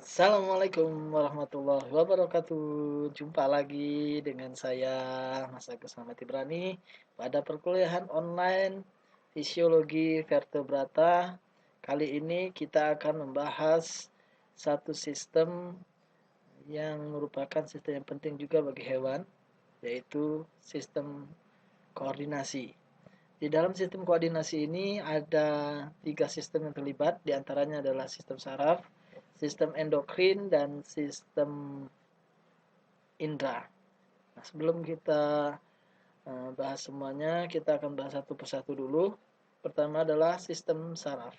Assalamualaikum warahmatullahi wabarakatuh. Jumpa lagi dengan saya, Mas Agus Muhammad Ibrani, pada perkuliahan online Fisiologi Vertebrata. Kali ini kita akan membahas satu sistem yang merupakan sistem yang penting juga bagi hewan, yaitu sistem koordinasi. Di dalam sistem koordinasi ini ada tiga sistem yang terlibat, diantaranya adalah sistem saraf, sistem endokrin, dan sistem indera. Nah, sebelum kita bahas semuanya, kita akan bahas satu persatu dulu. Pertama adalah sistem saraf.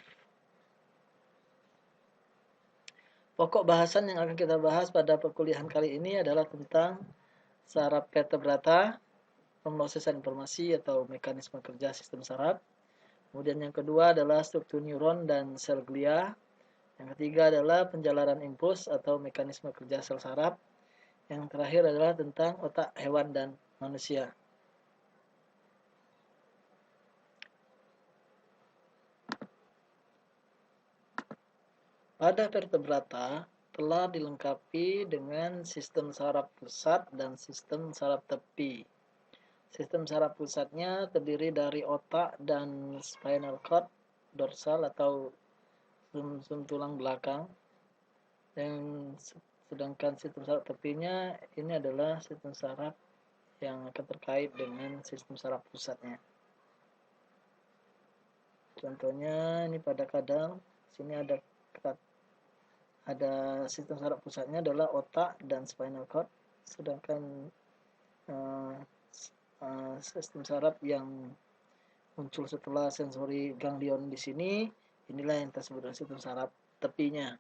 Pokok bahasan yang akan kita bahas pada perkuliahan kali ini adalah tentang saraf vertebrata, pemrosesan informasi atau mekanisme kerja sistem saraf. Kemudian yang kedua adalah struktur neuron dan sel glia. Yang ketiga adalah penjalaran impuls atau mekanisme kerja sel saraf. Yang terakhir adalah tentang otak hewan dan manusia. Pada vertebrata telah dilengkapi dengan sistem saraf pusat dan sistem saraf tepi. Sistem saraf pusatnya terdiri dari otak dan spinal cord dorsal atau sumsum tulang belakang. Dan sedangkan sistem saraf tepinya ini adalah sistem saraf yang akan terkait dengan sistem saraf pusatnya. Contohnya ini pada kadang sini ada sistem saraf pusatnya adalah otak dan spinal cord, sedangkan sistem saraf yang muncul setelah sensori ganglion di sini inilah yang tersebut dengan sistem saraf tepinya.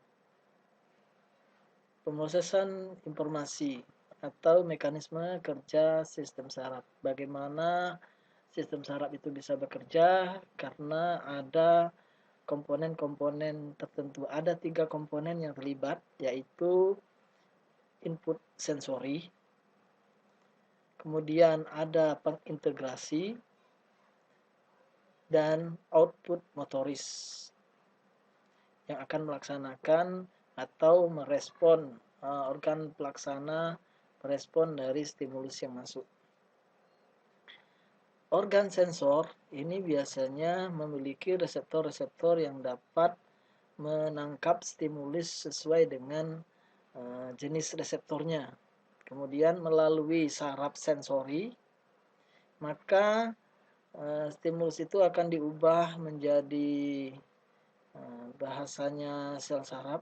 Pemrosesan informasi atau mekanisme kerja sistem saraf. Bagaimana sistem saraf itu bisa bekerja? Karena ada komponen-komponen tertentu. Ada 3 komponen yang terlibat, yaitu input sensori, kemudian ada pengintegrasi, dan output motoris yang akan melaksanakan atau merespon organ pelaksana merespon dari stimulus yang masuk. Organ sensor ini biasanya memiliki reseptor-reseptor yang dapat menangkap stimulus sesuai dengan jenis reseptornya. Kemudian melalui saraf sensori, maka stimulus itu akan diubah menjadi bahasanya sel saraf,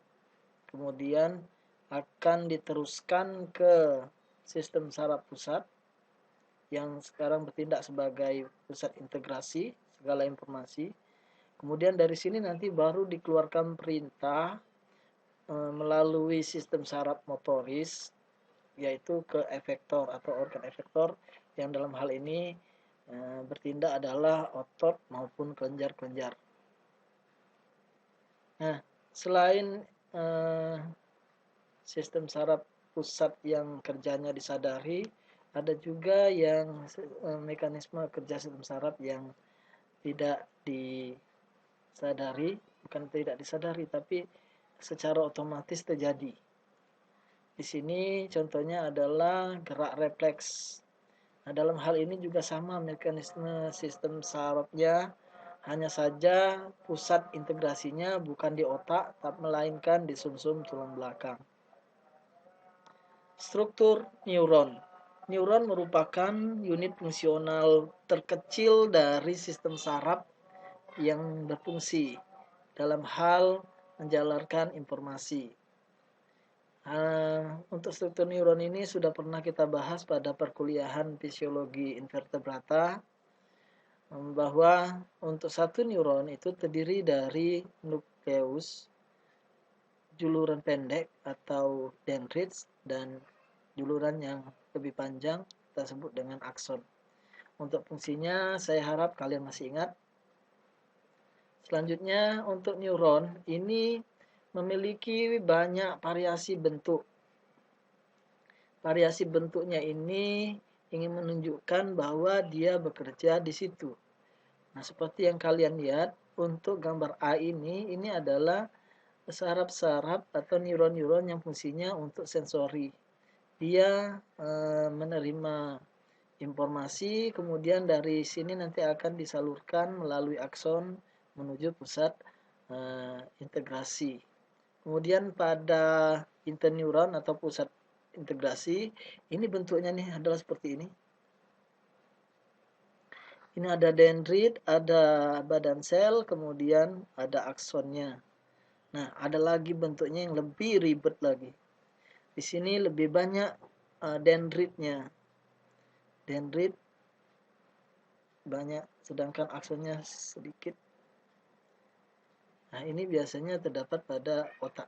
kemudian akan diteruskan ke sistem saraf pusat yang sekarang bertindak sebagai pusat integrasi segala informasi. Kemudian dari sini nanti baru dikeluarkan perintah melalui sistem saraf motoris, yaitu ke efektor atau organ efektor yang dalam hal ini bertindak adalah otot maupun kelenjar-kelenjar. Nah, selain sistem saraf pusat yang kerjanya disadari, ada juga yang mekanisme kerja sistem saraf yang tidak disadari, bukan tidak disadari, tapi secara otomatis terjadi. Di sini contohnya adalah gerak refleks. Nah, dalam hal ini juga sama mekanisme sistem sarafnya, hanya saja pusat integrasinya bukan di otak, tapi melainkan di sumsum tulang belakang. Struktur neuron. Neuron merupakan unit fungsional terkecil dari sistem saraf yang berfungsi dalam hal menjalankan informasi. Untuk struktur neuron ini sudah pernah kita bahas pada perkuliahan fisiologi invertebrata, bahwa untuk satu neuron itu terdiri dari nukleus, juluran pendek atau dendrites, dan juluran yang lebih panjang kita sebut dengan akson. Untuk fungsinya saya harap kalian masih ingat. Selanjutnya untuk neuron ini memiliki banyak variasi bentuk. Variasi bentuknya ini ingin menunjukkan bahwa dia bekerja di situ. Nah, seperti yang kalian lihat untuk gambar A ini adalah saraf-saraf atau neuron-neuron yang fungsinya untuk sensori. Dia menerima informasi, kemudian dari sini nanti akan disalurkan melalui akson menuju pusat integrasi. Kemudian pada interneuron atau pusat integrasi, ini bentuknya nih adalah seperti ini. Ini ada dendrit, ada badan sel, kemudian ada aksonnya. Nah, ada lagi bentuknya yang lebih ribet lagi. Di sini lebih banyak dendritnya. Dendrit banyak, sedangkan aksonnya sedikit. Nah, ini biasanya terdapat pada otak.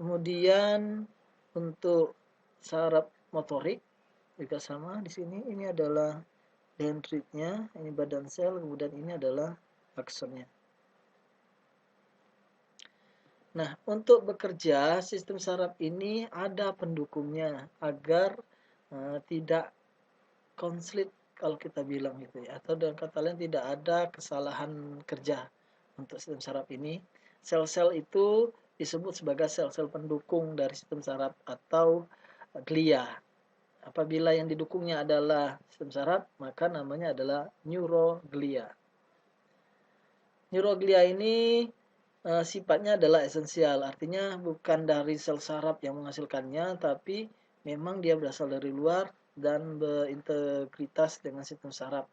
Kemudian untuk saraf motorik juga sama di sini. Ini adalah dendritnya, ini badan sel, kemudian ini adalah aksonnya. Nah, untuk bekerja sistem saraf ini ada pendukungnya agar tidak konslet kalau kita bilang gitu ya, atau dengan kata lain tidak ada kesalahan kerja untuk sistem saraf ini. Sel-sel itu disebut sebagai sel-sel pendukung dari sistem saraf atau glia. Apabila yang didukungnya adalah sistem saraf, maka namanya adalah neuroglia. Neuroglia ini sifatnya adalah esensial, artinya bukan dari sel saraf yang menghasilkannya, tapi memang dia berasal dari luar dan berintegritas dengan sistem saraf,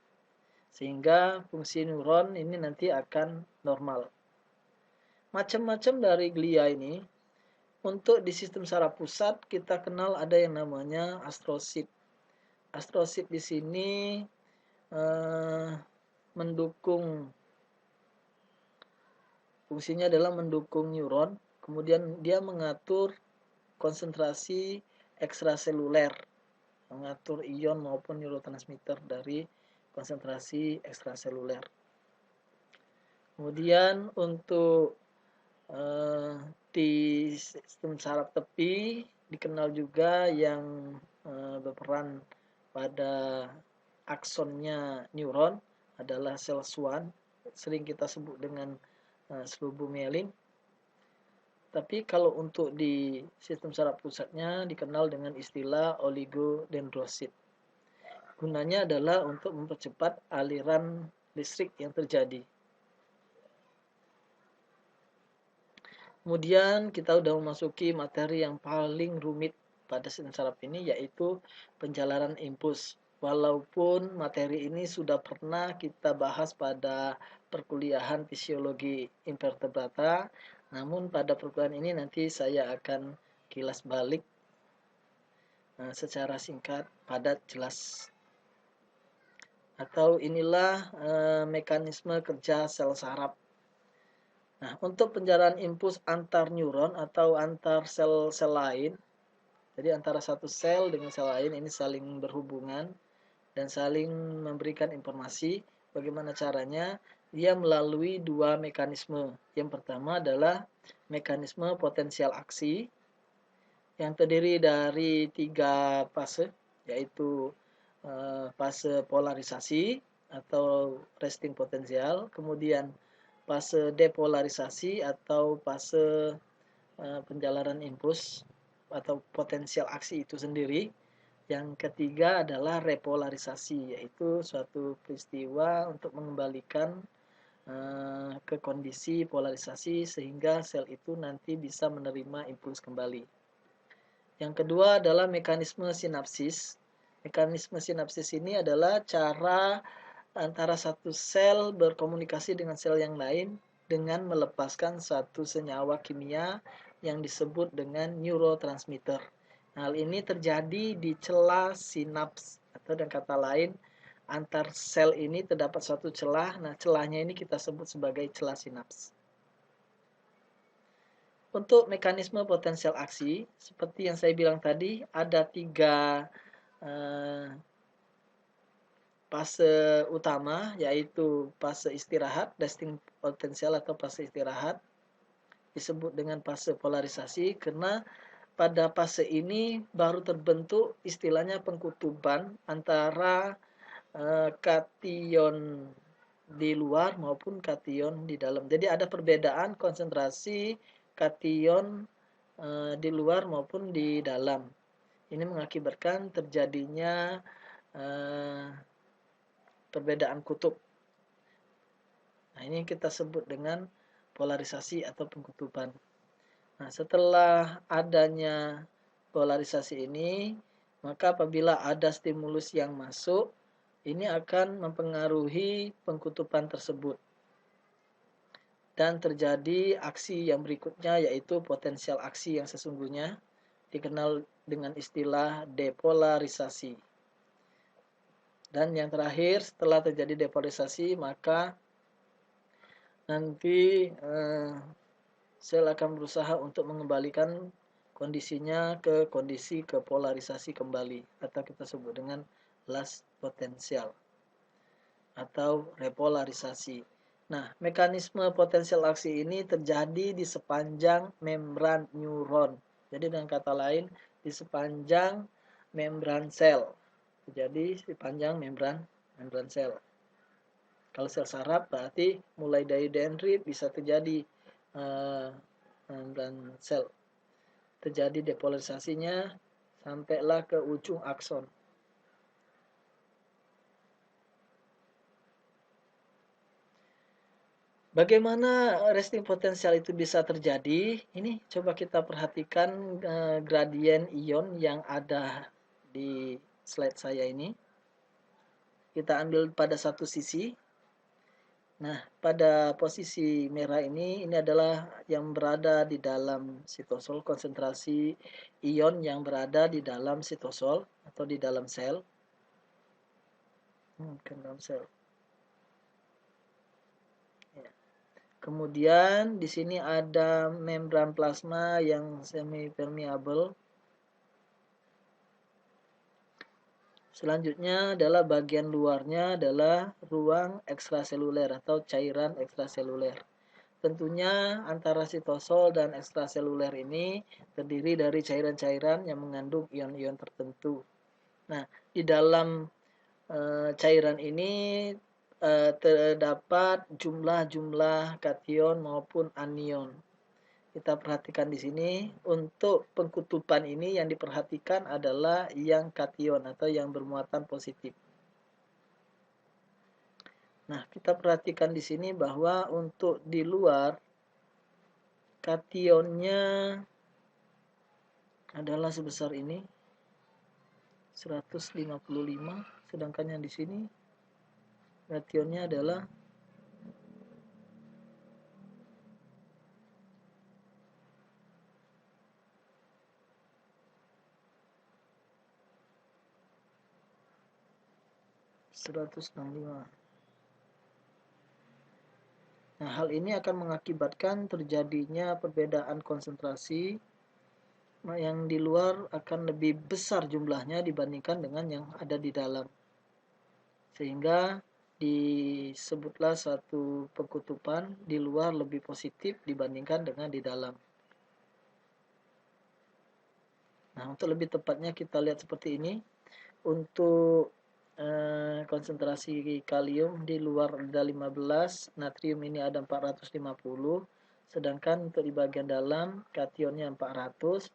sehingga fungsi neuron ini nanti akan normal. Macam-macam dari glia ini, untuk di sistem saraf pusat kita kenal ada yang namanya astrosit. Astrosit di sini mendukung, fungsinya adalah mendukung neuron, kemudian dia mengatur konsentrasi ekstraseluler, mengatur ion maupun neurotransmitter dari konsentrasi ekstraseluler. Kemudian untuk di sistem saraf tepi dikenal juga yang berperan pada aksonnya neuron adalah sel Schwann, sering kita sebut dengan slubomielin. Tapi kalau untuk di sistem saraf pusatnya dikenal dengan istilah oligodendrosit. Gunanya adalah untuk mempercepat aliran listrik yang terjadi. Kemudian kita sudah memasuki materi yang paling rumit pada sistem saraf ini, yaitu penjalanan impuls. Walaupun materi ini sudah pernah kita bahas pada perkuliahan fisiologi invertebrata, namun pada perkuliahan ini nanti saya akan kilas balik secara singkat, padat, jelas. Atau inilah mekanisme kerja sel saraf. Nah, untuk penjalanan impuls antar neuron atau antar sel-sel lain, jadi antara satu sel dengan sel lain ini saling berhubungan dan saling memberikan informasi. Bagaimana caranya? Dia melalui dua mekanisme. Yang pertama adalah mekanisme potensial aksi yang terdiri dari 3 fase, yaitu fase polarisasi atau resting potensial, kemudian fase depolarisasi atau fase penjalanan impuls atau potensial aksi itu sendiri. Yang ketiga adalah repolarisasi, yaitu suatu peristiwa untuk mengembalikan ke kondisi polarisasi sehingga sel itu nanti bisa menerima impuls kembali. Yang kedua adalah mekanisme sinapsis. Mekanisme sinapsis ini adalah cara antara satu sel berkomunikasi dengan sel yang lain dengan melepaskan suatu senyawa kimia yang disebut dengan neurotransmitter. Hal ini terjadi di celah sinaps, atau dengan kata lain antar sel ini terdapat suatu celah. Nah, celahnya ini kita sebut sebagai celah sinaps. Untuk mekanisme potensial aksi, seperti yang saya bilang tadi, ada 3 fase utama, yaitu fase istirahat, resting potensial atau fase istirahat, disebut dengan fase polarisasi karena pada fase ini baru terbentuk istilahnya pengkutuban antara kation di luar maupun kation di dalam. Jadi ada perbedaan konsentrasi kation di luar maupun di dalam. Ini mengakibatkan terjadinya perbedaan kutub. Nah, ini kita sebut dengan polarisasi atau pengkutuban. Nah, setelah adanya polarisasi ini, maka apabila ada stimulus yang masuk, ini akan mempengaruhi pengkutuban tersebut. Dan terjadi aksi yang berikutnya, yaitu potensial aksi yang sesungguhnya dikenal dengan istilah depolarisasi. Dan yang terakhir, setelah terjadi depolarisasi, maka nanti sel akan berusaha untuk mengembalikan kondisinya ke kondisi kepolarisasi kembali, atau kita sebut dengan last potensial atau repolarisasi. Nah, mekanisme potensial aksi ini terjadi di sepanjang membran neuron. Jadi dengan kata lain, di sepanjang membran sel. Jadi di sepanjang membran sel. Kalau sel saraf berarti mulai dari dendrit bisa terjadi membran sel. Terjadi depolarisasinya sampailah ke ujung akson. Bagaimana resting potensial itu bisa terjadi? Ini coba kita perhatikan gradien ion yang ada di slide saya ini. Kita ambil pada satu sisi. Nah, pada posisi merah ini adalah yang berada di dalam sitosol, konsentrasi ion yang berada di dalam sitosol atau di dalam sel. Dalam sel. Ya. Kemudian di sini ada membran plasma yang semi permeable. Selanjutnya adalah bagian luarnya adalah ruang ekstraseluler atau cairan ekstraseluler. Tentunya antara sitosol dan ekstraseluler ini terdiri dari cairan-cairan yang mengandung ion-ion tertentu. Nah, di dalam cairan ini terdapat jumlah-jumlah kation maupun anion. Kita perhatikan di sini, untuk pengkutuban ini yang diperhatikan adalah yang kation atau yang bermuatan positif. Nah, kita perhatikan di sini bahwa untuk di luar kationnya adalah sebesar ini 155, sedangkan yang di sini kationnya adalah 165. Nah, hal ini akan mengakibatkan terjadinya perbedaan konsentrasi yang di luar akan lebih besar jumlahnya dibandingkan dengan yang ada di dalam. Sehingga disebutlah suatu pengkutuban di luar lebih positif dibandingkan dengan di dalam. Nah, untuk lebih tepatnya kita lihat seperti ini. Untuk konsentrasi kalium di luar ada 15, natrium ini ada 450, sedangkan untuk di bagian dalam kationnya 400,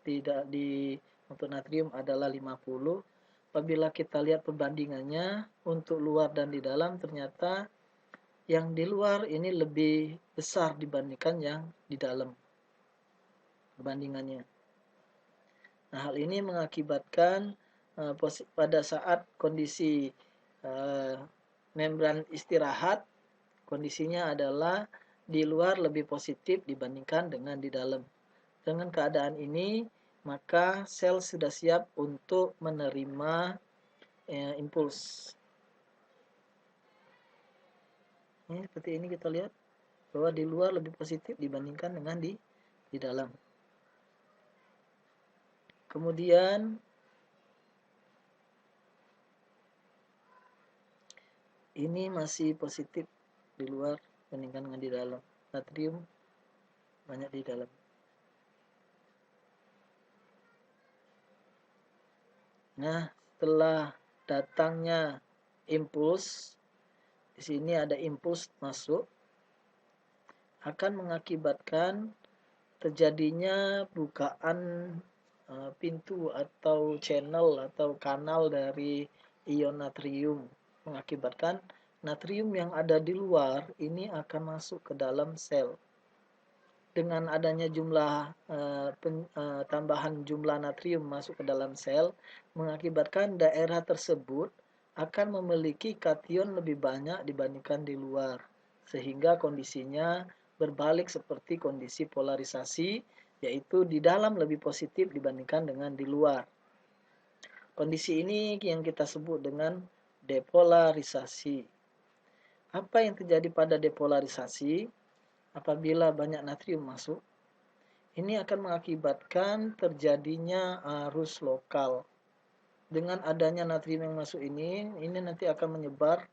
untuk natrium adalah 50. Apabila kita lihat perbandingannya untuk luar dan di dalam, ternyata yang di luar ini lebih besar dibandingkan yang di dalam perbandingannya. Nah, hal ini mengakibatkan pada saat kondisi membran istirahat, kondisinya adalah di luar lebih positif dibandingkan dengan di dalam. Dengan keadaan ini, maka sel sudah siap untuk menerima impuls. Ini seperti ini kita lihat bahwa di luar lebih positif dibandingkan dengan di dalam. Kemudian ini masih positif di luar dibandingkan dengan di dalam. Natrium banyak di dalam. Nah, setelah datangnya impuls, di sini ada impuls masuk, akan mengakibatkan terjadinya bukaan pintu atau channel atau kanal dari ion natrium, mengakibatkan natrium yang ada di luar ini akan masuk ke dalam sel. Dengan adanya tambahan jumlah natrium masuk ke dalam sel, mengakibatkan daerah tersebut akan memiliki kation lebih banyak dibandingkan di luar, sehingga kondisinya berbalik seperti kondisi polarisasi, yaitu di dalam lebih positif dibandingkan dengan di luar. Kondisi ini yang kita sebut dengan depolarisasi. Apa yang terjadi pada depolarisasi? Apabila banyak natrium masuk, ini akan mengakibatkan terjadinya arus lokal. Dengan adanya natrium yang masuk ini nanti akan menyebar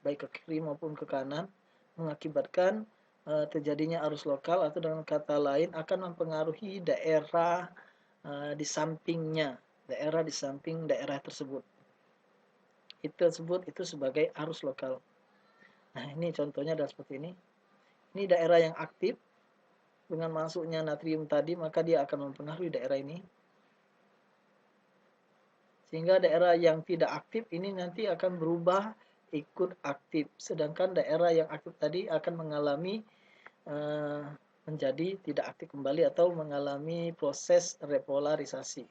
baik ke kiri maupun ke kanan, mengakibatkan terjadinya arus lokal, atau dengan kata lain akan mempengaruhi daerah di sampingnya, daerah di samping daerah tersebut. Itu sebagai arus lokal. Nah, ini contohnya adalah seperti ini. Ini daerah yang aktif. Dengan masuknya natrium tadi, maka dia akan mempengaruhi daerah ini. Sehingga daerah yang tidak aktif ini nanti akan berubah ikut aktif. Sedangkan daerah yang aktif tadi akan mengalami menjadi tidak aktif kembali atau mengalami proses repolarisasi.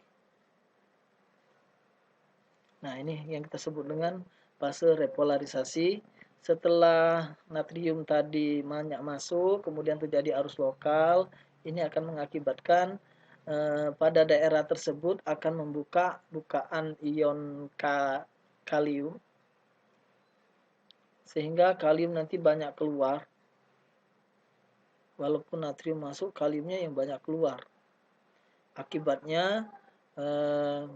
Nah, ini yang kita sebut dengan fase repolarisasi. Setelah natrium tadi banyak masuk, kemudian terjadi arus lokal, ini akan mengakibatkan pada daerah tersebut akan membuka bukaan ion kalium, sehingga kalium nanti banyak keluar. Walaupun natrium masuk, kaliumnya yang banyak keluar. Akibatnya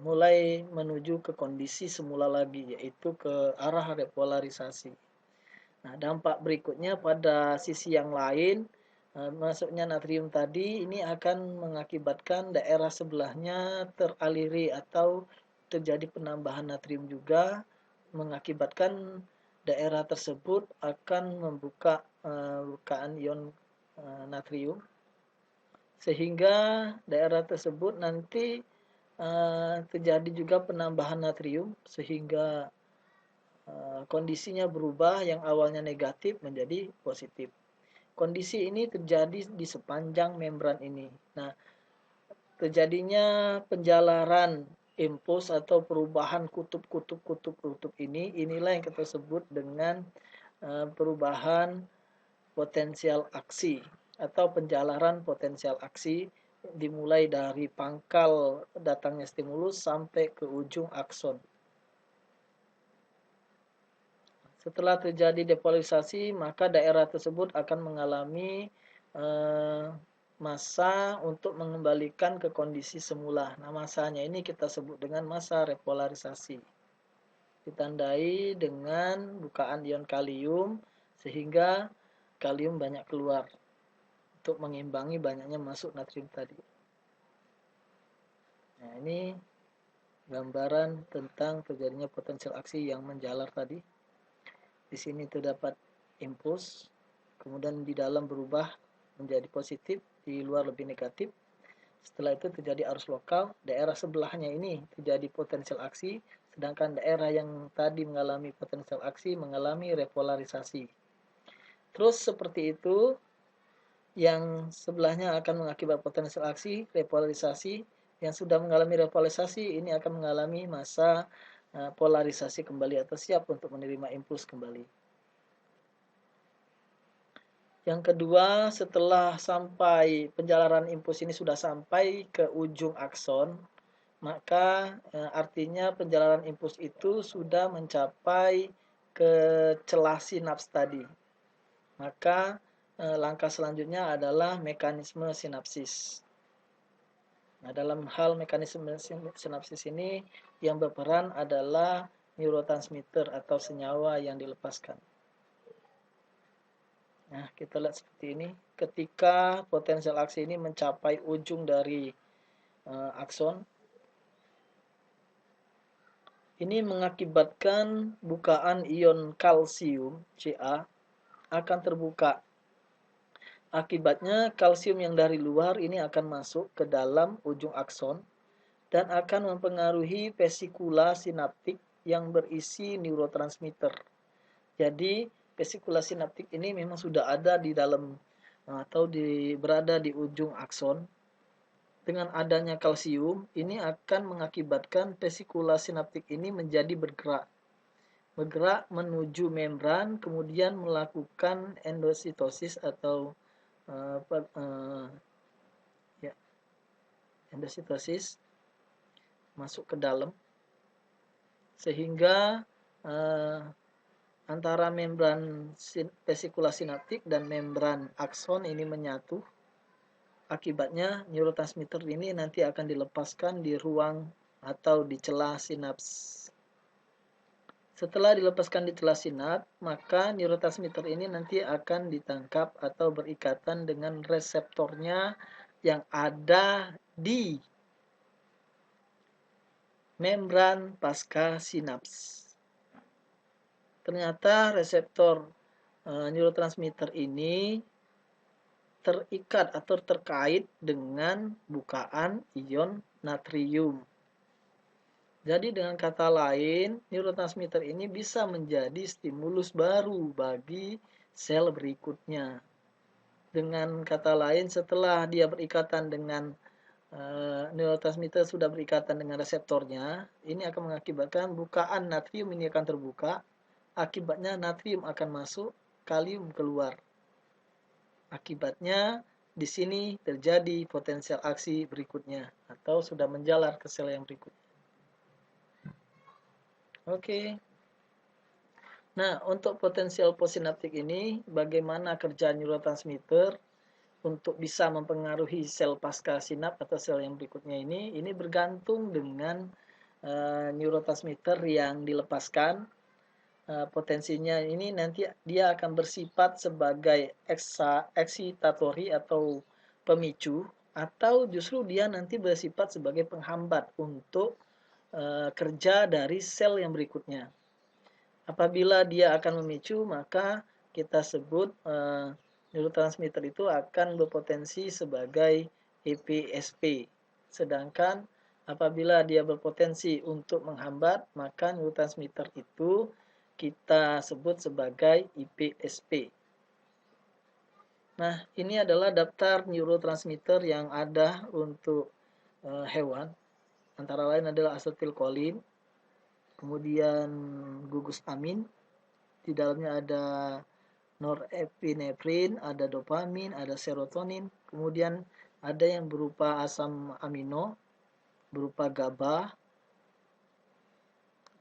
mulai menuju ke kondisi semula lagi, yaitu ke arah repolarisasi. Nah, dampak berikutnya pada sisi yang lain, masuknya natrium tadi ini akan mengakibatkan daerah sebelahnya teraliri atau terjadi penambahan natrium juga, mengakibatkan daerah tersebut akan membuka bukaan ion natrium, sehingga daerah tersebut nanti terjadi juga penambahan natrium, sehingga kondisinya berubah, yang awalnya negatif menjadi positif. Kondisi ini terjadi di sepanjang membran ini. Nah, terjadinya penjalaran impuls atau perubahan kutub inilah yang kita sebut dengan perubahan potensial aksi atau penjalaran potensial aksi, dimulai dari pangkal datangnya stimulus sampai ke ujung akson. Setelah terjadi depolarisasi, maka daerah tersebut akan mengalami masa untuk mengembalikan ke kondisi semula. Nah, masanya ini kita sebut dengan masa repolarisasi. Ditandai dengan bukaan ion kalium, sehingga kalium banyak keluar untuk mengimbangi banyaknya masuk natrium tadi. Nah, ini gambaran tentang terjadinya potensial aksi yang menjalar tadi. Di sini terdapat impuls, kemudian di dalam berubah menjadi positif, di luar lebih negatif. Setelah itu terjadi arus lokal, daerah sebelahnya ini terjadi potensial aksi, sedangkan daerah yang tadi mengalami potensial aksi mengalami repolarisasi. Terus seperti itu, yang sebelahnya akan mengakibat potensial aksi, repolarisasi. Yang sudah mengalami repolarisasi ini akan mengalami masa polarisasi kembali atau siap untuk menerima impuls kembali. Yang kedua, setelah sampai penjalaran impuls ini sudah sampai ke ujung akson, maka artinya penjalaran impuls itu sudah mencapai ke celah sinaps tadi. Maka langkah selanjutnya adalah mekanisme sinapsis. Nah, dalam hal mekanisme sinapsis ini yang berperan adalah neurotransmitter atau senyawa yang dilepaskan. Nah, kita lihat seperti ini. Ketika potensial aksi ini mencapai ujung dari akson, ini mengakibatkan bukaan ion kalsium Ca akan terbuka. Akibatnya kalsium yang dari luar ini akan masuk ke dalam ujung akson dan akan mempengaruhi vesikula sinaptik yang berisi neurotransmitter. Jadi vesikula sinaptik ini memang sudah ada di dalam atau berada di ujung akson. Dengan adanya kalsium, ini akan mengakibatkan vesikula sinaptik ini menjadi bergerak menuju membran, kemudian melakukan endositosis atau ya, endositosis masuk ke dalam, sehingga antara membran vesikula sinaptik dan membran akson ini menyatu. Akibatnya neurotransmitter ini nanti akan dilepaskan di ruang atau di celah sinaps. Setelah dilepaskan di celah sinaps, maka neurotransmitter ini nanti akan ditangkap atau berikatan dengan reseptornya yang ada di membran pasca sinaps. Ternyata reseptor neurotransmitter ini terikat atau terkait dengan bukaan ion natrium. Jadi dengan kata lain, neurotransmitter ini bisa menjadi stimulus baru bagi sel berikutnya. Dengan kata lain, setelah dia berikatan dengan neurotransmitter sudah berikatan dengan reseptornya, ini akan mengakibatkan bukaan natrium ini akan terbuka. Akibatnya natrium akan masuk, kalium keluar. Akibatnya di sini terjadi potensial aksi berikutnya atau sudah menjalar ke sel yang berikutnya. Oke. Nah, untuk potensial postsinaptik ini, bagaimana kerja neurotransmitter untuk bisa mempengaruhi sel pasca sinap atau sel yang berikutnya ini bergantung dengan neurotransmitter yang dilepaskan. Potensinya ini nanti dia akan bersifat sebagai eksitatori atau pemicu, atau justru dia nanti bersifat sebagai penghambat untuk kerja dari sel yang berikutnya. Apabila dia akan memicu, maka kita sebut neurotransmitter itu akan berpotensi sebagai EPSP. Sedangkan apabila dia berpotensi untuk menghambat, maka neurotransmitter itu kita sebut sebagai IPSP. Nah, ini adalah daftar neurotransmitter yang ada untuk hewan. Antara lain adalah asetilkolin, kemudian gugus amin, di dalamnya ada norepinefrin, ada dopamin, ada serotonin, kemudian ada yang berupa asam amino, berupa GABA,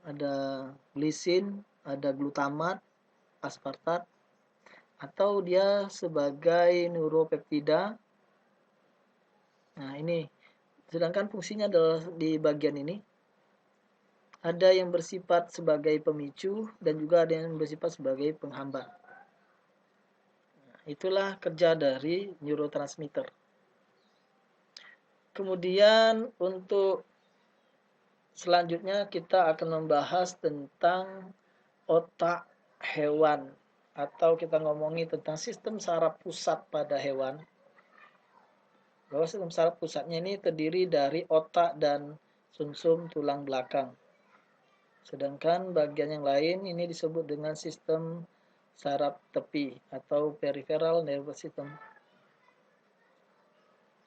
ada glisin, ada glutamat, aspartat, atau dia sebagai neuropeptida. Nah, ini sedangkan fungsinya adalah di bagian ini. Ada yang bersifat sebagai pemicu dan juga ada yang bersifat sebagai penghambat. Nah, itulah kerja dari neurotransmitter. Kemudian untuk selanjutnya kita akan membahas tentang otak hewan, atau kita ngomongin tentang sistem saraf pusat pada hewan. Bahwa sistem saraf pusatnya ini terdiri dari otak dan sumsum tulang belakang. Sedangkan bagian yang lain ini disebut dengan sistem saraf tepi atau peripheral nervous system.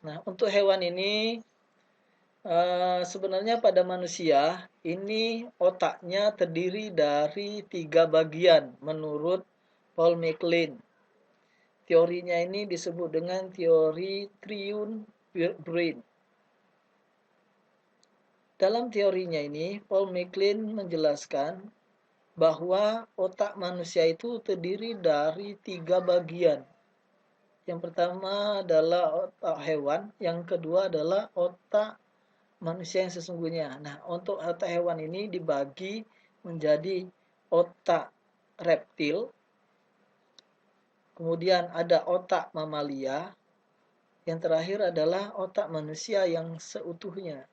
Nah, untuk hewan ini sebenarnya pada manusia ini otaknya terdiri dari 3 bagian menurut Paul MacLean. Teorinya ini disebut dengan teori triune brain. Dalam teorinya ini, Paul MacLean menjelaskan bahwa otak manusia itu terdiri dari 3 bagian. Yang pertama adalah otak hewan, yang kedua adalah otak manusia yang sesungguhnya. Nah, untuk otak hewan ini dibagi menjadi otak reptil, kemudian ada otak mamalia, yang terakhir adalah otak manusia yang seutuhnya.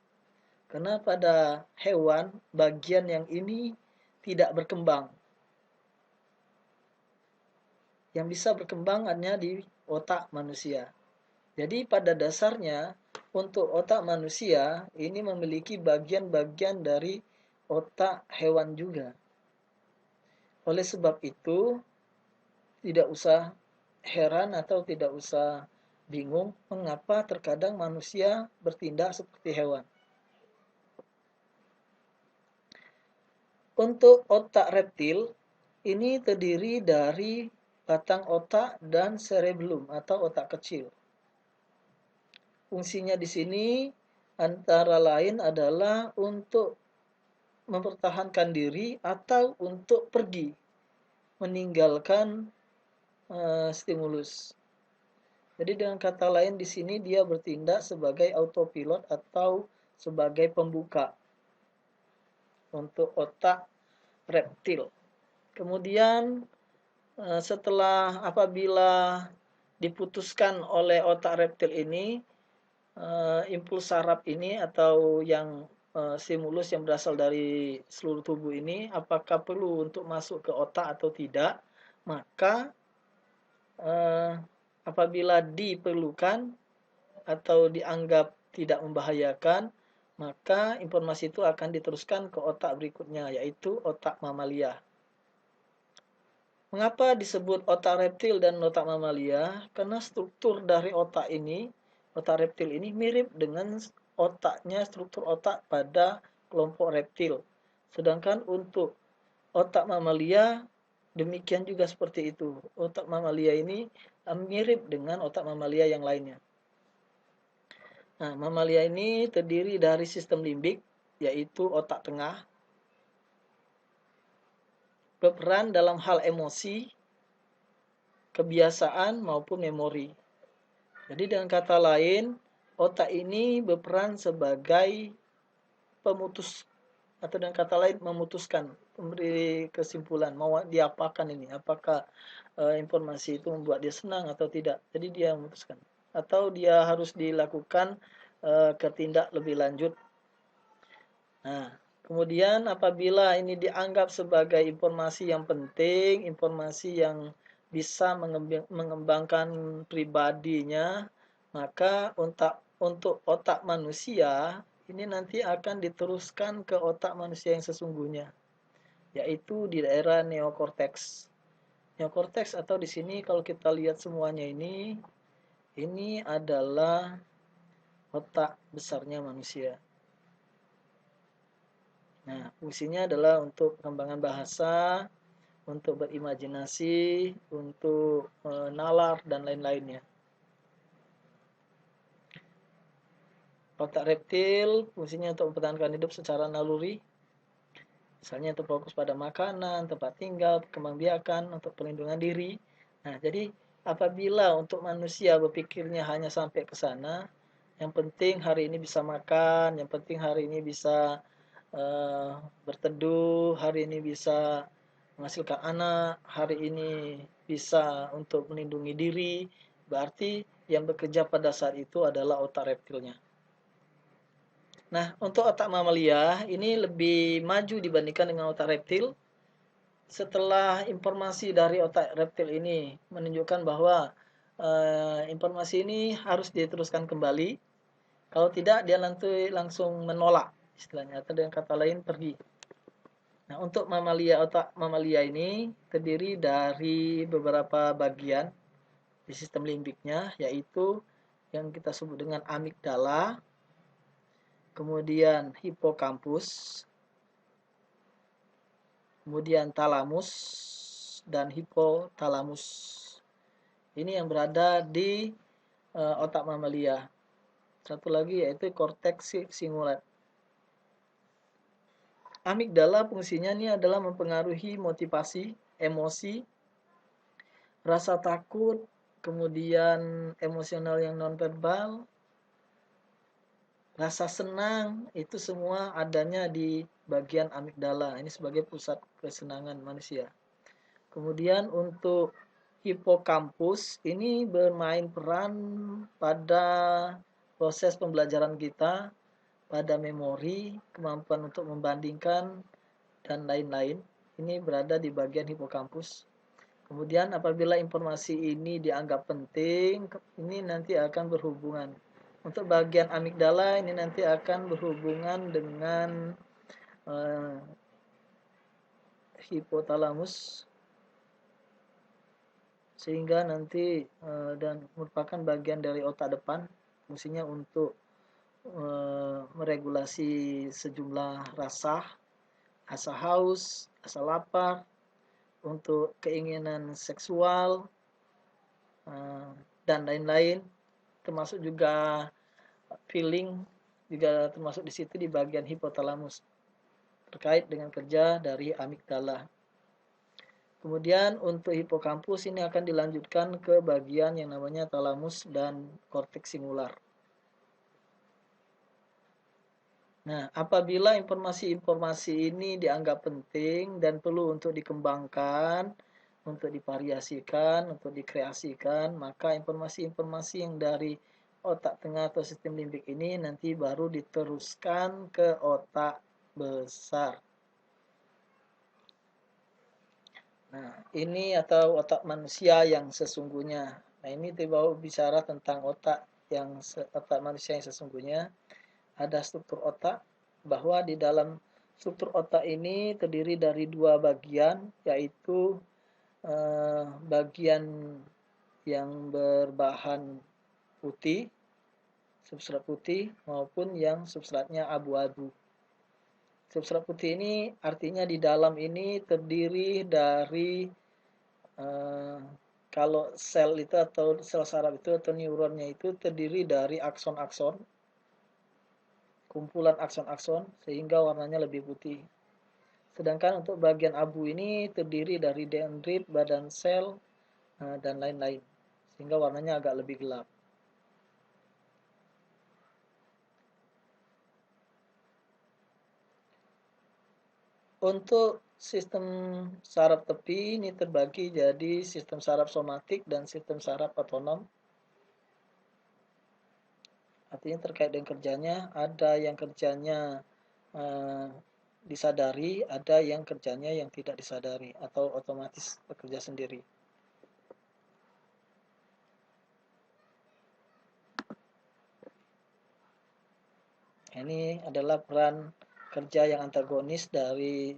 Karena pada hewan, bagian yang ini tidak berkembang. Yang bisa berkembang hanya di otak manusia. Jadi pada dasarnya untuk otak manusia ini memiliki bagian-bagian dari otak hewan juga. Oleh sebab itu tidak usah heran atau tidak usah bingung mengapa terkadang manusia bertindak seperti hewan. Untuk otak reptil ini terdiri dari batang otak dan cerebellum atau otak kecil. Fungsinya di sini antara lain adalah untuk mempertahankan diri atau untuk pergi, meninggalkan stimulus. Jadi dengan kata lain di sini dia bertindak sebagai autopilot atau sebagai pembuka untuk otak reptil. Kemudian setelah apabila diputuskan oleh otak reptil ini, impuls saraf ini atau yang stimulus yang berasal dari seluruh tubuh ini apakah perlu untuk masuk ke otak atau tidak, maka apabila diperlukan atau dianggap tidak membahayakan, maka informasi itu akan diteruskan ke otak berikutnya, yaitu otak mamalia. Mengapa disebut otak reptil dan otak mamalia? Karena struktur dari otak ini, otak reptil ini mirip dengan struktur otak pada kelompok reptil. Sedangkan untuk otak mamalia demikian juga seperti itu. Otak mamalia ini mirip dengan otak mamalia yang lainnya. Nah, mamalia ini terdiri dari sistem limbik, yaitu otak tengah, berperan dalam hal emosi, kebiasaan maupun memori. Jadi dengan kata lain, otak ini berperan sebagai pemutus atau dengan kata lain memutuskan, memberi kesimpulan mau diapakan ini, apakah informasi itu membuat dia senang atau tidak. Jadi dia memutuskan atau dia harus dilakukan ketindak lebih lanjut. Nah, kemudian apabila ini dianggap sebagai informasi yang penting, informasi yang bisa mengembangkan pribadinya, maka untuk otak manusia ini nanti akan diteruskan ke otak manusia yang sesungguhnya, yaitu di daerah neokorteks. Neokorteks atau di sini kalau kita lihat semuanya ini adalah otak besarnya manusia. Nah, fungsinya adalah untuk pengembangan bahasa, untuk berimajinasi, untuk nalar dan lain-lainnya. Otak reptil fungsinya untuk mempertahankan hidup secara naluri, misalnya untuk fokus pada makanan, tempat tinggal, perkembangbiakan, untuk perlindungan diri. Nah, jadi apabila untuk manusia berpikirnya hanya sampai ke sana, yang penting hari ini bisa makan, yang penting hari ini bisa berteduh, hari ini bisa menghasilkan anak, hari ini bisa untuk melindungi diri, berarti yang bekerja pada saat itu adalah otak reptilnya. Nah, untuk otak mamalia ini lebih maju dibandingkan dengan otak reptil. Setelah informasi dari otak reptil ini menunjukkan bahwa informasi ini harus diteruskan kembali, kalau tidak dia nanti langsung menolak istilahnya, atau dengan kata lain pergi. Nah, untuk otak mamalia ini terdiri dari beberapa bagian di sistem limbiknya, yaitu yang kita sebut dengan amigdala, kemudian hipokampus, kemudian talamus, dan hipotalamus. Ini yang berada di otak mamalia. Satu lagi yaitu korteks singulat. Amigdala fungsinya ini adalah mempengaruhi motivasi, emosi, rasa takut, kemudian emosional yang nonverbal, rasa senang, itu semua adanya di bagian amigdala. Ini sebagai pusat kesenangan manusia. Kemudian untuk hipokampus ini bermain peran pada proses pembelajaran kita, pada memori, kemampuan untuk membandingkan, dan lain-lain. Ini berada di bagian hipokampus. Kemudian apabila informasi ini dianggap penting, ini nanti akan berhubungan. Untuk bagian amigdala ini nanti akan berhubungan dengan uh, hipotalamus, sehingga nanti dan merupakan bagian dari otak depan, fungsinya untuk meregulasi sejumlah rasa, asa haus, asa lapar, untuk keinginan seksual, dan lain-lain, termasuk juga feeling juga termasuk di situ di bagian hipotalamus terkait dengan kerja dari amigdala. Kemudian untuk hipokampus ini akan dilanjutkan ke bagian yang namanya talamus dan korteks singular. Nah, apabila informasi-informasi ini dianggap penting dan perlu untuk dikembangkan, untuk divariasikan, untuk dikreasikan, maka informasi-informasi yang dari otak tengah atau sistem limbik ini nanti baru diteruskan ke otak besar. Nah, ini atau otak manusia yang sesungguhnya. Nah, ini tiba bicara tentang otak manusia yang sesungguhnya. Ada struktur otak, bahwa di dalam struktur otak ini terdiri dari dua bagian, yaitu bagian yang berbahan putih, substrat putih, maupun yang substratnya abu-abu. Substrat putih ini artinya di dalam ini terdiri dari kalau sel itu atau sel saraf itu atau neuronnya itu terdiri dari akson-akson, kumpulan akson-akson, sehingga warnanya lebih putih. Sedangkan untuk bagian abu ini terdiri dari dendrit, badan sel, dan lain-lain, sehingga warnanya agak lebih gelap. Untuk sistem saraf tepi ini terbagi jadi sistem saraf somatik dan sistem saraf otonom. Artinya terkait dengan kerjanya, ada yang kerjanya disadari, ada yang kerjanya yang tidak disadari atau otomatis bekerja sendiri. Ini adalah peran kerja yang antagonis dari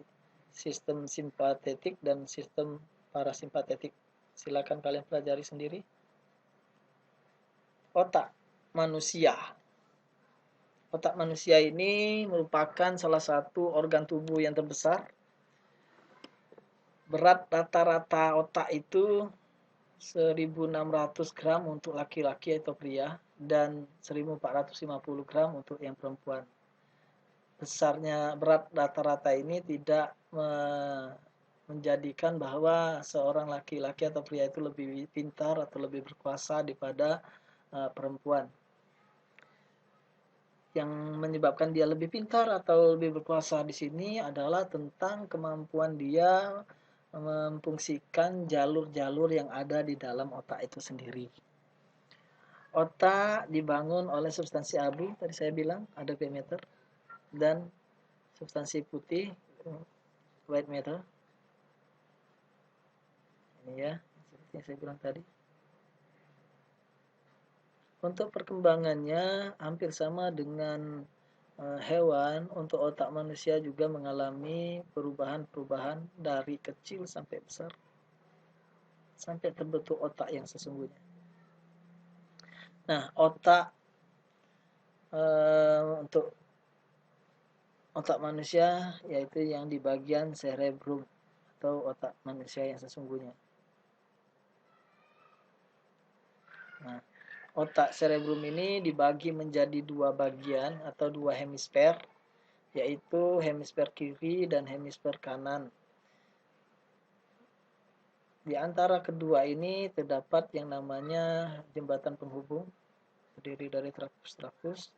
sistem simpatetik dan sistem parasimpatetik. Silakan kalian pelajari sendiri. Otak manusia. Otak manusia ini merupakan salah satu organ tubuh yang terbesar. Berat rata-rata otak itu 1.600 gram untuk laki-laki atau pria dan 1.450 gram untuk yang perempuan. Besarnya berat rata-rata ini tidak menjadikan bahwa seorang laki-laki atau pria itu lebih pintar atau lebih berkuasa daripada perempuan. Yang menyebabkan dia lebih pintar atau lebih berkuasa di sini adalah tentang kemampuan dia memfungsikan jalur-jalur yang ada di dalam otak itu sendiri. Otak dibangun oleh substansi abu, tadi saya bilang ada gray matter, dan substansi putih, white matter. Ini ya, seperti yang saya bilang tadi. Untuk perkembangannya hampir sama dengan hewan. Untuk otak manusia juga mengalami perubahan-perubahan dari kecil sampai besar, sampai terbentuk otak yang sesungguhnya. Nah, untuk otak manusia yaitu yang di bagian cerebrum atau otak manusia yang sesungguhnya. Nah, otak cerebrum ini dibagi menjadi dua bagian atau dua hemisfer, yaitu hemisfer kiri dan hemisfer kanan. Di antara kedua ini terdapat yang namanya jembatan penghubung, terdiri dari trakus-trakus,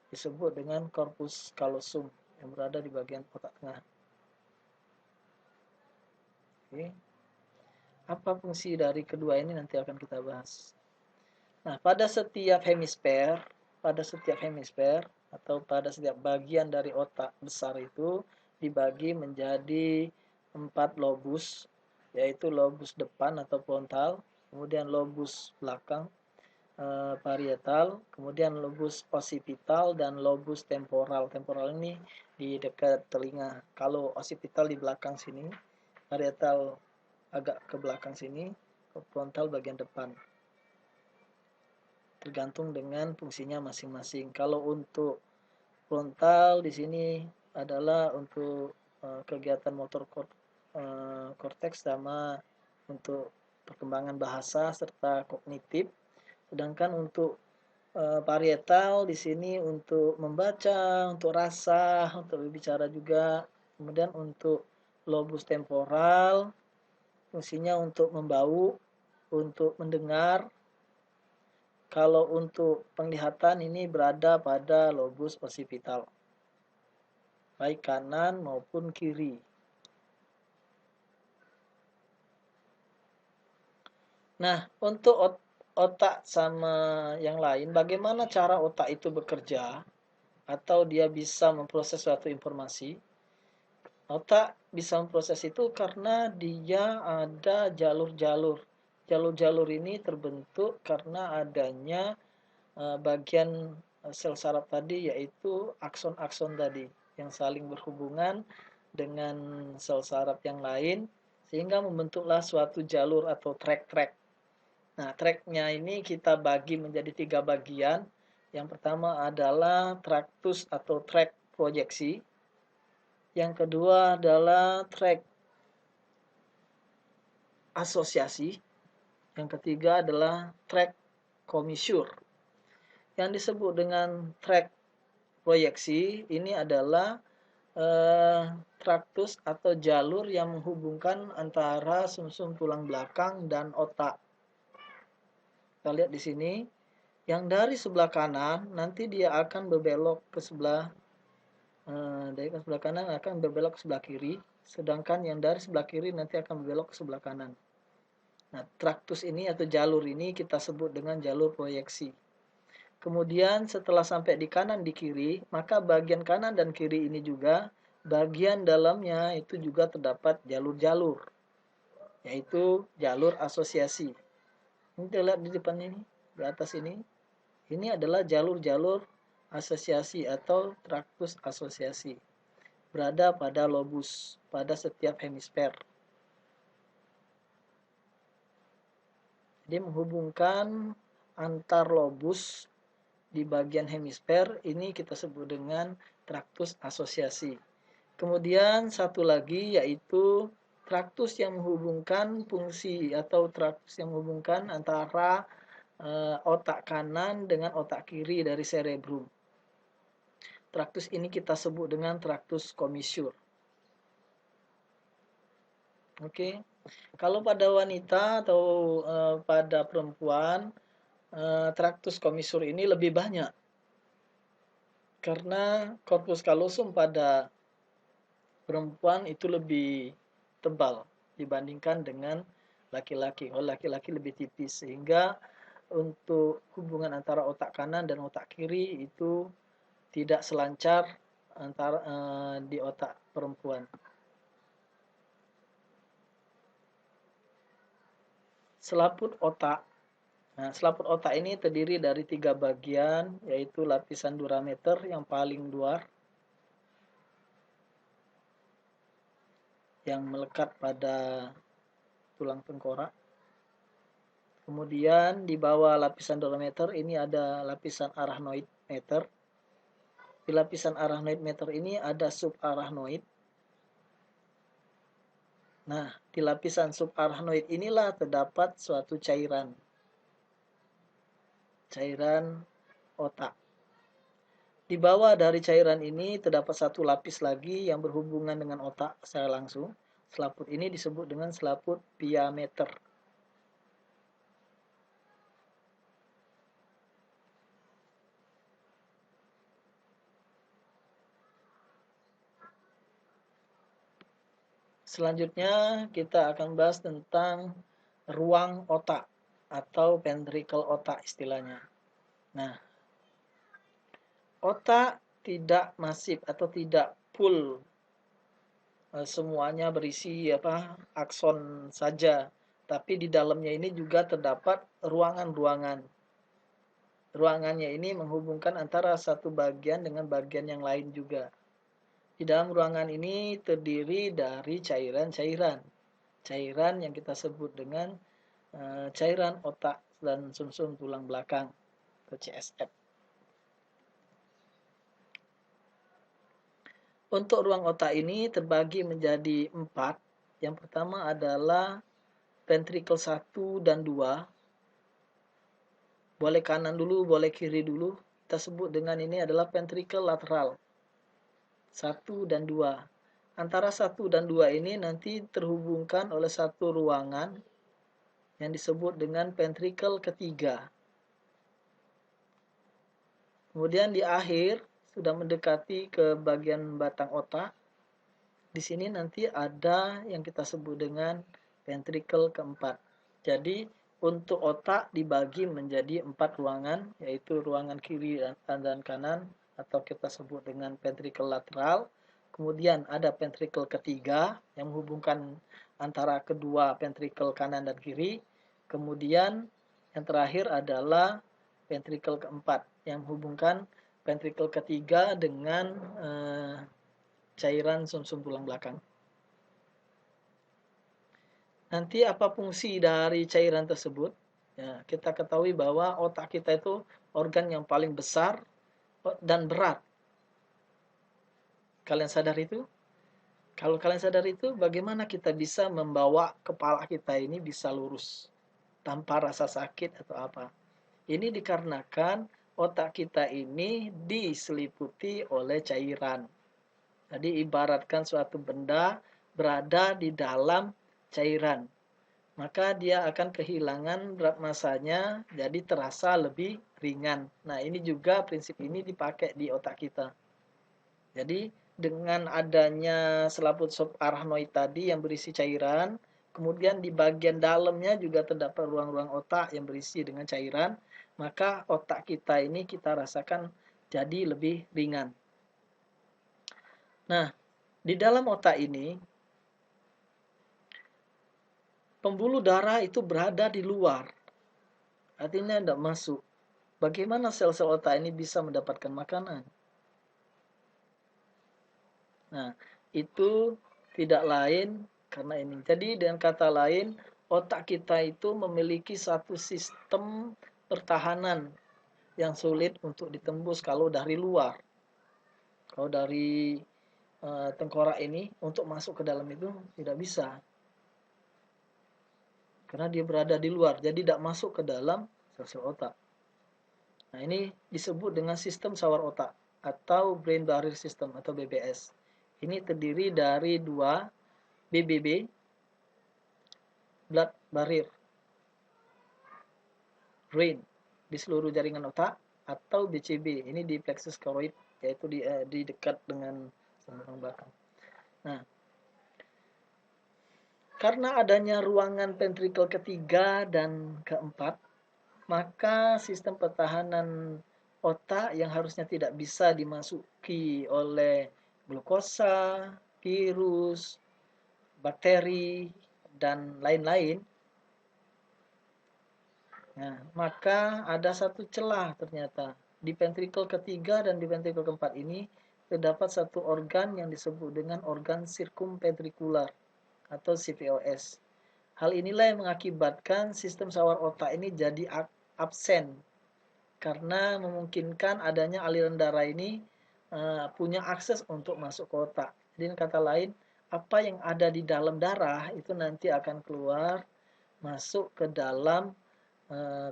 disebut dengan corpus callosum yang berada di bagian otak tengah. Oke. Apa fungsi dari kedua ini nanti akan kita bahas. Nah, pada setiap hemisfer atau pada setiap bagian dari otak besar itu dibagi menjadi 4 lobus yaitu lobus depan atau frontal, kemudian lobus belakang parietal, kemudian lobus occipital dan lobus temporal. Temporal ini di dekat telinga. Kalau occipital di belakang sini, parietal agak ke belakang sini, frontal bagian depan. Tergantung dengan fungsinya masing-masing. Kalau untuk frontal di sini adalah untuk kegiatan motor korteks sama untuk perkembangan bahasa serta kognitif. Sedangkan untuk parietal di sini untuk membaca, untuk rasa, untuk berbicara juga. Kemudian untuk lobus temporal fungsinya untuk membau, untuk mendengar. Kalau untuk penglihatan ini berada pada lobus occipital, baik kanan maupun kiri. Nah, untuk otak sama yang lain, bagaimana cara otak itu bekerja atau dia bisa memproses suatu informasi? Otak bisa memproses itu karena dia ada jalur-jalur. Jalur-jalur ini terbentuk karena adanya bagian sel saraf tadi, yaitu akson-akson tadi yang saling berhubungan dengan sel saraf yang lain sehingga membentuklah suatu jalur atau track-track. Nah, tracknya ini kita bagi menjadi 3 bagian. Yang pertama adalah traktus atau track proyeksi. Yang kedua adalah track asosiasi. Yang ketiga adalah track komisure. Yang disebut dengan track proyeksi ini adalah traktus atau jalur yang menghubungkan antara sumsum tulang belakang dan otak. Kita lihat di sini, yang dari sebelah kanan nanti dia akan berbelok ke sebelah dari sebelah kanan akan berbelok ke sebelah kiri, sedangkan yang dari sebelah kiri nanti akan berbelok ke sebelah kanan. Nah, traktus ini atau jalur ini kita sebut dengan jalur proyeksi. Kemudian setelah sampai di kanan di kiri, maka bagian kanan dan kiri ini juga bagian dalamnya itu juga terdapat jalur-jalur, yaitu jalur asosiasi. Ini kita lihat di depan ini, di atas ini. Ini adalah jalur-jalur asosiasi atau traktus asosiasi. Berada pada lobus, pada setiap hemisfer. Jadi menghubungkan antar lobus di bagian hemisfer ini kita sebut dengan traktus asosiasi. Kemudian satu lagi yaitu traktus yang menghubungkan fungsi atau traktus yang menghubungkan antara otak kanan dengan otak kiri dari cerebrum. Traktus ini kita sebut dengan traktus commissure. Oke. Kalau pada wanita atau pada perempuan, traktus commissure ini lebih banyak. Karena corpus callosum pada perempuan itu lebih tebal dibandingkan dengan laki-laki. Oh, laki-laki lebih tipis sehingga untuk hubungan antara otak kanan dan otak kiri itu tidak selancar antara di otak perempuan. Selaput otak. Nah, selaput otak ini terdiri dari 3 bagian, yaitu lapisan durameter yang paling luar, yang melekat pada tulang tengkorak. Kemudian di bawah lapisan durameter ini ada lapisan arachnoid meter. Di lapisan arachnoid meter ini ada subarachnoid. Nah, di lapisan subarachnoid inilah terdapat suatu cairan otak. Di bawah dari cairan ini terdapat satu lapis lagi yang berhubungan dengan otak secara langsung. Selaput ini disebut dengan selaput pia meter. Selanjutnya kita akan bahas tentang ruang otak atau ventricle otak istilahnya. Nah, otak tidak masif atau tidak full semuanya berisi akson saja, tapi di dalamnya ini juga terdapat ruangan-ruangan. Ruangannya ini menghubungkan antara satu bagian dengan bagian yang lain juga. Di dalam ruangan ini terdiri dari cairan-cairan. Cairan yang kita sebut dengan cairan otak dan sumsum tulang belakang atau CSF. Untuk ruang otak ini terbagi menjadi 4. Yang pertama adalah ventricle 1 dan 2. Boleh kanan dulu, boleh kiri dulu. Kita sebut dengan ini adalah ventricle lateral 1 dan 2. Antara 1 dan 2 ini nanti terhubungkan oleh satu ruangan yang disebut dengan ventricle ketiga. Kemudian di akhir sudah mendekati ke bagian batang otak. Di sini nanti ada yang kita sebut dengan ventricle keempat. Jadi untuk otak dibagi menjadi 4 ruangan, yaitu ruangan kiri dan kanan atau kita sebut dengan ventricle lateral. Kemudian ada ventricle ketiga yang menghubungkan antara kedua ventricle kanan dan kiri. Kemudian yang terakhir adalah ventricle keempat yang menghubungkan ventricle ketiga dengan cairan sumsum tulang belakang. Nanti apa fungsi dari cairan tersebut? Ya, kita ketahui bahwa otak kita itu organ yang paling besar dan berat. Kalian sadar itu? Kalau kalian sadar itu, bagaimana kita bisa membawa kepala kita ini bisa lurus tanpa rasa sakit atau apa? Ini dikarenakan otak kita ini diseliputi oleh cairan. Jadi ibaratkan suatu benda berada di dalam cairan, maka dia akan kehilangan berat masanya, jadi terasa lebih ringan. Nah, ini juga prinsip ini dipakai di otak kita. Jadi dengan adanya selaput subarachnoid tadi yang berisi cairan, kemudian di bagian dalamnya juga terdapat ruang-ruang otak yang berisi dengan cairan, maka otak kita ini kita rasakan jadi lebih ringan. Nah, di dalam otak ini pembuluh darah itu berada di luar, artinya tidak masuk. Bagaimana sel-sel otak ini bisa mendapatkan makanan? Nah, itu tidak lain karena ini. Jadi dengan kata lain, otak kita itu memiliki satu sistem pertahanan yang sulit untuk ditembus kalau dari luar. Kalau dari tengkorak ini untuk masuk ke dalam itu tidak bisa. Karena dia berada di luar, jadi tidak masuk ke dalam sel-sel otak. Nah, ini disebut dengan sistem sawar otak atau brain barrier system atau BBS. Ini terdiri dari 2 BBB, blood barrier brain di seluruh jaringan otak, atau BCB, ini di plexus choroid, yaitu di dekat dengan tulang belakang. Nah, karena adanya ruangan ventricle ketiga dan keempat, maka sistem pertahanan otak yang harusnya tidak bisa dimasuki oleh glukosa, virus, bakteri, dan lain-lain. Nah, maka ada satu celah ternyata. Di ventricle ketiga dan di ventricle keempat ini terdapat satu organ yang disebut dengan organ circumventricular atau CVOS. Hal inilah yang mengakibatkan sistem sawar otak ini jadi absen karena memungkinkan adanya aliran darah ini punya akses untuk masuk ke otak. Jadi kata lain, apa yang ada di dalam darah itu nanti akan keluar masuk ke dalam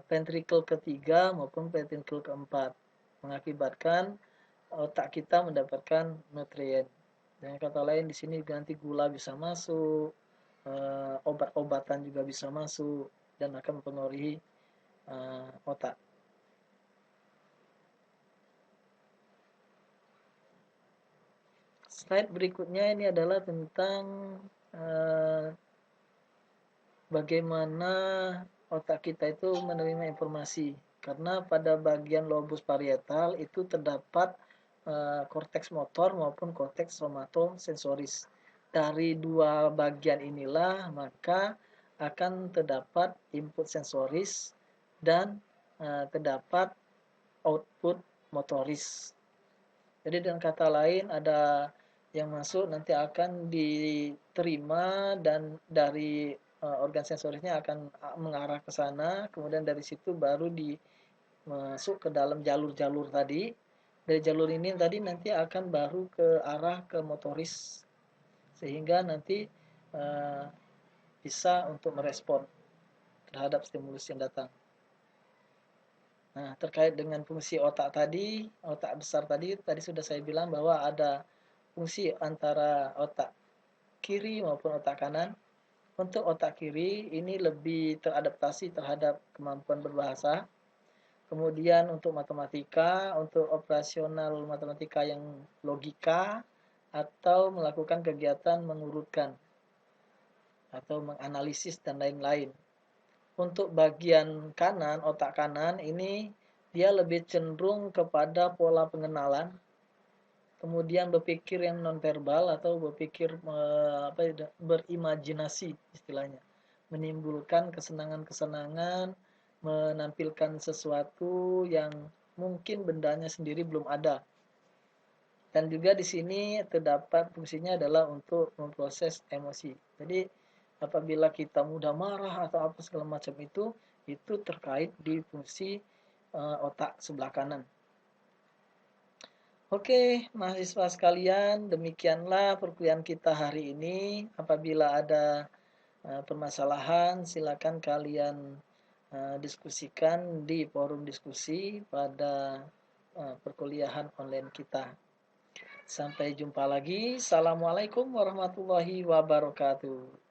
ventricle ketiga maupun ventricle keempat, mengakibatkan otak kita mendapatkan nutrien. Dengan kata lain, di sini nanti gula bisa masuk, obat-obatan juga bisa masuk dan akan mempengaruhi otak. Slide berikutnya ini adalah tentang bagaimana otak kita itu menerima informasi. Karena pada bagian lobus parietal itu terdapat korteks motor maupun korteks somatosensoris. dari dua bagian inilah maka akan terdapat input sensoris dan terdapat output motoris. Jadi dengan kata lain ada yang masuk nanti akan diterima dan dari organ sensorisnya akan mengarah ke sana, kemudian dari situ baru masuk ke dalam jalur-jalur tadi. Dari jalur ini tadi nanti akan baru ke arah ke motoris sehingga nanti uh, bisa untuk merespon terhadap stimulus yang datang. Nah, terkait dengan fungsi otak tadi, otak besar tadi sudah saya bilang bahwa ada fungsi antara otak kiri maupun otak kanan. Untuk otak kiri ini lebih teradaptasi terhadap kemampuan berbahasa. Kemudian untuk matematika, untuk operasional matematika yang logika atau melakukan kegiatan mengurutkan atau menganalisis dan lain-lain. Untuk bagian kanan, otak kanan ini dia lebih cenderung kepada pola pengenalan, kemudian berpikir yang nonverbal atau berpikir berimajinasi istilahnya, menimbulkan kesenangan-kesenangan, menampilkan sesuatu yang mungkin bendanya sendiri belum ada. Dan juga di sini terdapat fungsinya adalah untuk memproses emosi. Jadi apabila kita mudah marah atau apa segala macam itu terkait di fungsi otak sebelah kanan. Oke, mahasiswa sekalian, demikianlah perkuliahan kita hari ini. Apabila ada permasalahan, silakan kalian diskusikan di forum diskusi pada perkuliahan online kita. Sampai jumpa lagi. Assalamualaikum warahmatullahi wabarakatuh.